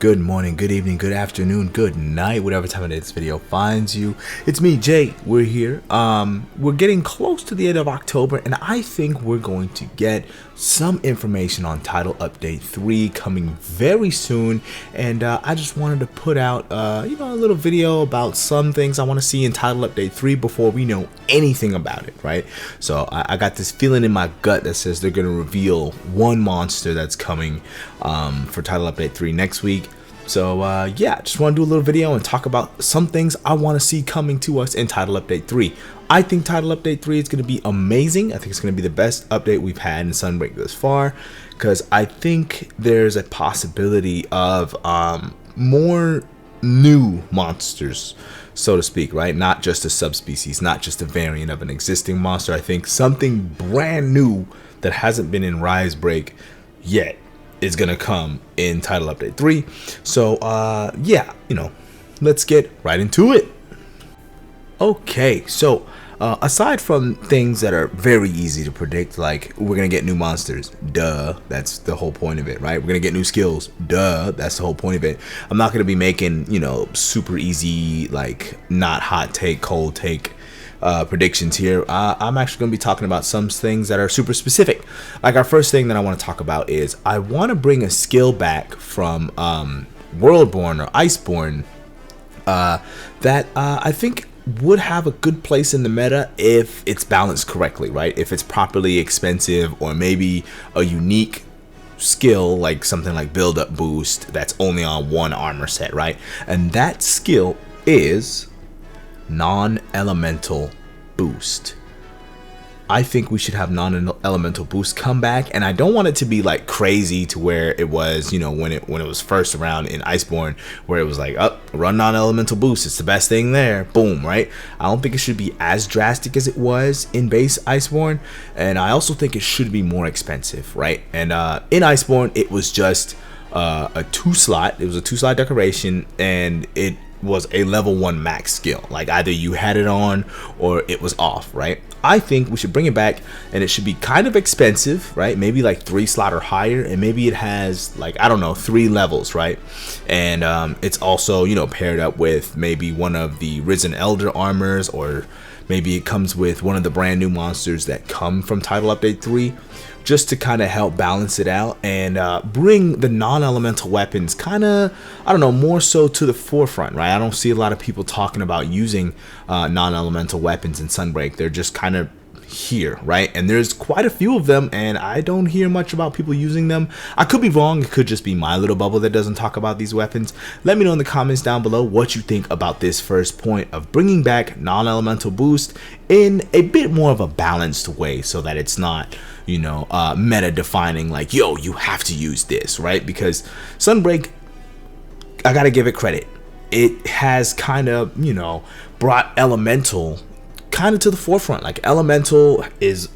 good morning, good evening, good afternoon, good night, whatever time of day this video finds you. It's me, Jay. We're here. We're getting close to the end of October, and I think we're going to get some information on Title Update 3 coming very soon. And I just wanted to put out, a little video about some things I want to see in Title Update 3 before we know anything about it, right? So I got this feeling in my gut that says they're going to reveal one monster that's coming for Title Update 3 next week. So yeah, just want to do a little video and talk about some things I want to see coming to us in Title Update 3. I think Title Update 3 is going to be amazing. I think it's going to be the best update we've had in Sunbreak thus far, because I think there's a possibility of more new monsters, so to speak, right? Not just a subspecies, not just a variant of an existing monster. I think something brand new that hasn't been in Rise Break yet is gonna come in Title Update 3. So yeah, let's get right into it. Okay, so aside from things that are very easy to predict, like we're gonna get new monsters, duh, that's the whole point of it, right? We're gonna get new skills, duh, that's the whole point of it. I'm not gonna be making super easy, like not hot take, cold take predictions here. I'm actually going to be talking about some things that are super specific. Like, our first thing that I want to talk about is I want to bring a skill back from Worldborn or Iceborn that I think would have a good place in the meta if it's balanced correctly, right? If it's properly expensive, or maybe a unique skill like something like build up boost that's only on one armor set, right? And that skill is non-elemental boost. I think we should have non-elemental boost come back, and I don't want it to be like crazy to where it was, when it was first around in Iceborn, where it was like, run non-elemental boost, it's the best thing there, boom, right? I don't think it should be as drastic as it was in base Iceborn, and I also think it should be more expensive, right? And in Iceborn, it was just a 2-slot. It was a 2-slot decoration, and it was a level 1 max skill. Like, either you had it on or it was off, right? I think we should bring it back, and it should be kind of expensive, right? Maybe like 3-slot or higher, and maybe it has, like, I don't know, 3 levels, right? And it's also, paired up with maybe one of the Risen Elder armors, or maybe it comes with one of the brand new monsters that come from Title Update 3, just to kind of help balance it out and bring the non-elemental weapons kind of, I don't know, more so to the forefront, right? I don't see a lot of people talking about using non-elemental weapons in Sunbreak. They're just kind of here, right? And there's quite a few of them, and I don't hear much about people using them. I could be wrong. It could just be my little bubble that doesn't talk about these weapons. Let me know in the comments down below what you think about this first point of bringing back non-elemental boost in a bit more of a balanced way, so that it's not, meta defining, like, yo, you have to use this, right? Because Sunbreak, I gotta give it credit, it has kind of, brought elemental kind of to the forefront. Like, elemental is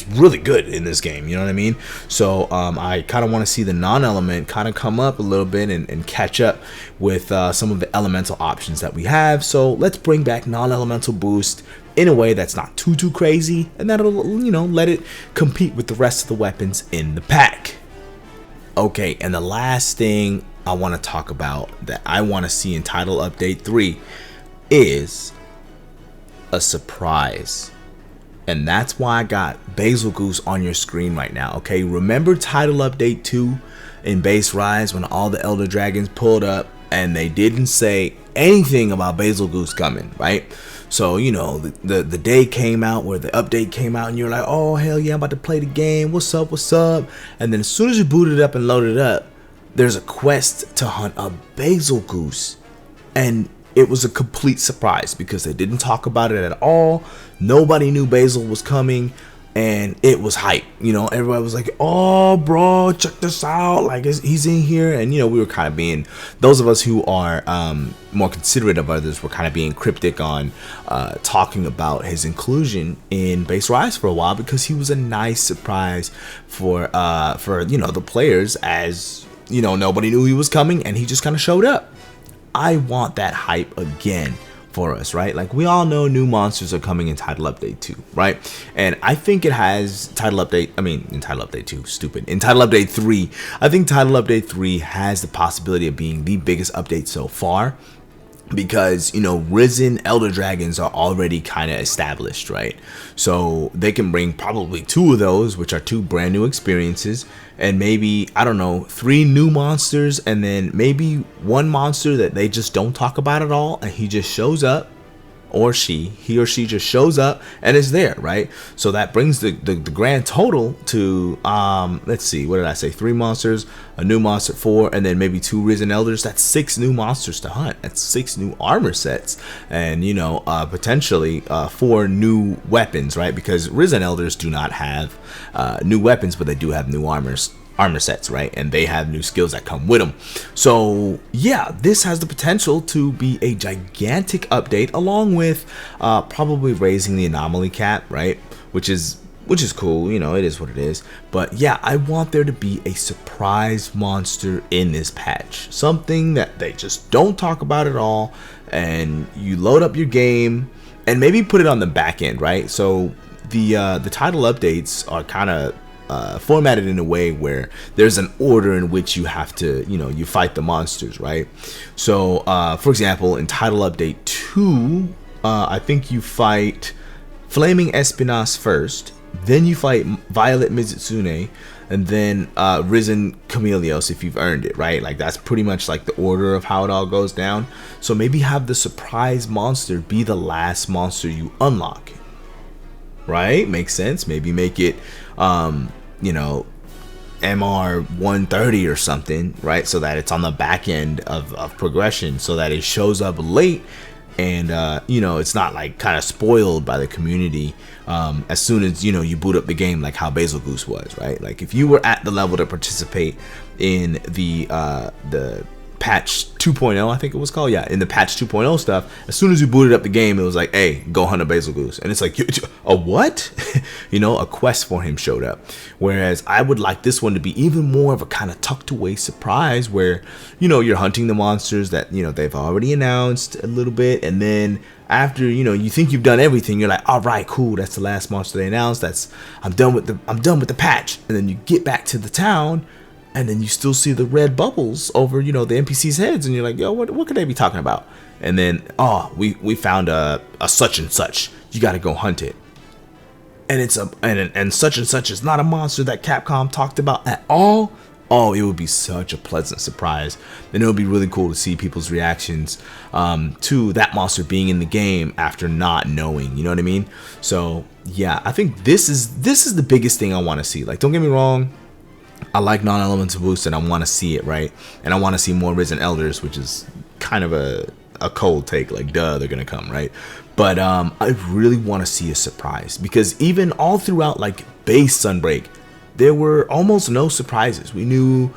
really good in this game, you know what I mean? So I kind of want to see the non-element kind of come up a little bit and catch up with some of the elemental options that we have. So let's bring back non-elemental boost in a way that's not too crazy, and that'll, let it compete with the rest of the weapons in the pack. Okay, and the last thing I want to talk about that I want to see in Title Update 3 is a surprise. And that's why I got Basil Goose on your screen right now. Okay, remember Title Update 2 in base Rise when all the Elder Dragons pulled up and they didn't say anything about Basil Goose coming, right? So, the day came out where the update came out, and you're like, oh, hell yeah, I'm about to play the game. What's up? What's up? And then as soon as you boot it up and load it up, there's a quest to hunt a Basil Goose. And it was a complete surprise because they didn't talk about it at all. Nobody knew Basil was coming, and it was hype. Everybody was like, oh, bro, check this out. Like, he's in here. And, we were kind of being, those of us who are more considerate of others were kind of being cryptic on talking about his inclusion in base Rise for a while, because he was a nice surprise for the players, as, nobody knew he was coming, and he just kind of showed up. I want that hype again for us, right? Like we all know new monsters are coming in Title Update 2, right? And I think it has in Title Update 2, stupid. In Title Update 3, I think Title Update 3 has the possibility of being the biggest update so far. Because, you know, Risen Elder Dragons are already kind of established, right? So they can bring probably 2 of those, which are 2 brand new experiences, and maybe, I don't know, 3 new monsters, and then maybe 1 monster that they just don't talk about at all, and he just shows up, or he or she just shows up and is there, right? So that brings the grand total to let's see, what did I say, 3 monsters, a new monster, 4, and then maybe 2 Risen Elders. That's 6 new monsters to hunt. That's 6 new armor sets, and you know, potentially 4 new weapons, right? Because Risen Elders do not have new weapons, but they do have new armor sets, right? And they have new skills that come with them. So yeah, this has the potential to be a gigantic update, along with probably raising the anomaly cap, right? Which is cool, you know, it is what it is. But yeah, I want there to be a surprise monster in this patch, something that they just don't talk about at all, and you load up your game and maybe put it on the back end, right? So the title updates are kind of formatted in a way where there's an order in which you have to, you know, you fight the monsters, right? So for example, in Title Update 2, I think you fight Flaming Espinas first, then you fight Violet Mizitsune, and then Risen Chameleos if you've earned it, right? Like that's pretty much like the order of how it all goes down. So maybe have the surprise monster be the last monster you unlock, right? Makes sense. Maybe make it you know, MR 130 or something, right? So that it's on the back end of progression, so that it shows up late, and you know, it's not like kind of spoiled by the community as soon as, you know, you boot up the game, like how Basil Goose was, right? Like if you were at the level to participate in the patch 2.0, I think it was called, yeah, in the patch 2.0 stuff, as soon as you booted up the game, it was like, hey, go hunt a Basil Goose, and it's like, a what? You know, a quest for him showed up. Whereas I would like this one to be even more of a kind of tucked away surprise, where, you know, you're hunting the monsters that, you know, they've already announced a little bit, and then after, you know, you think you've done everything, you're like, all right, cool, that's the last monster they announced, I'm done with the patch. And then you get back to the town, and then you still see the red bubbles over, you know, the NPCs' heads, and you're like, yo, what could they be talking about? And then, oh, we found a such and such. You got to go hunt it. And it's and such and such is not a monster that Capcom talked about at all. Oh, it would be such a pleasant surprise, and it would be really cool to see people's reactions to that monster being in the game after not knowing. You know what I mean? So yeah, I think this is the biggest thing I want to see. Like, don't get me wrong, I like non-elemental boost, and I want to see it, right? And I want to see more Risen Elders, which is kind of a cold take, like duh, they're gonna come, right? But I really want to see a surprise, because even all throughout like base Sunbreak, there were almost no surprises. We knew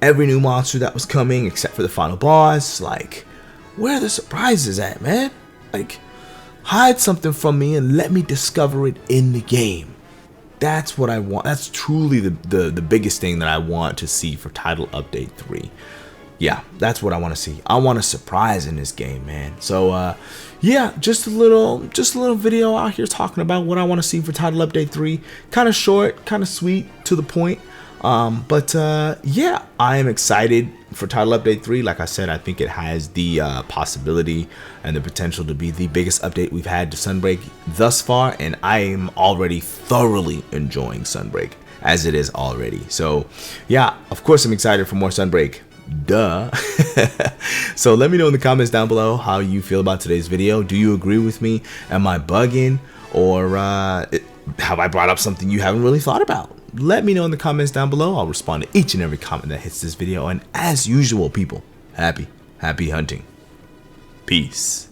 every new monster that was coming except for the final boss. Like, where are the surprises at, man? Like, hide something from me and let me discover it in the game. That's what I want. That's truly the biggest thing that I want to see for Title Update 3. Yeah, that's what I want to see. I want a surprise in this game, man. So yeah, just a little video out here talking about what I want to see for Title Update 3. Kind of short, kind of sweet, to the point. But yeah, I am excited for Title Update 3. Like I said, I think it has the possibility and the potential to be the biggest update we've had to Sunbreak thus far, and I am already thoroughly enjoying Sunbreak as it is already. So yeah, of course I'm excited for more Sunbreak. Duh. So let me know in the comments down below how you feel about today's video. Do you agree with me? Am I bugging? Or have I brought up something you haven't really thought about? Let me know in the comments down below. I'll respond to each and every comment that hits this video. And as usual, people, happy hunting. Peace.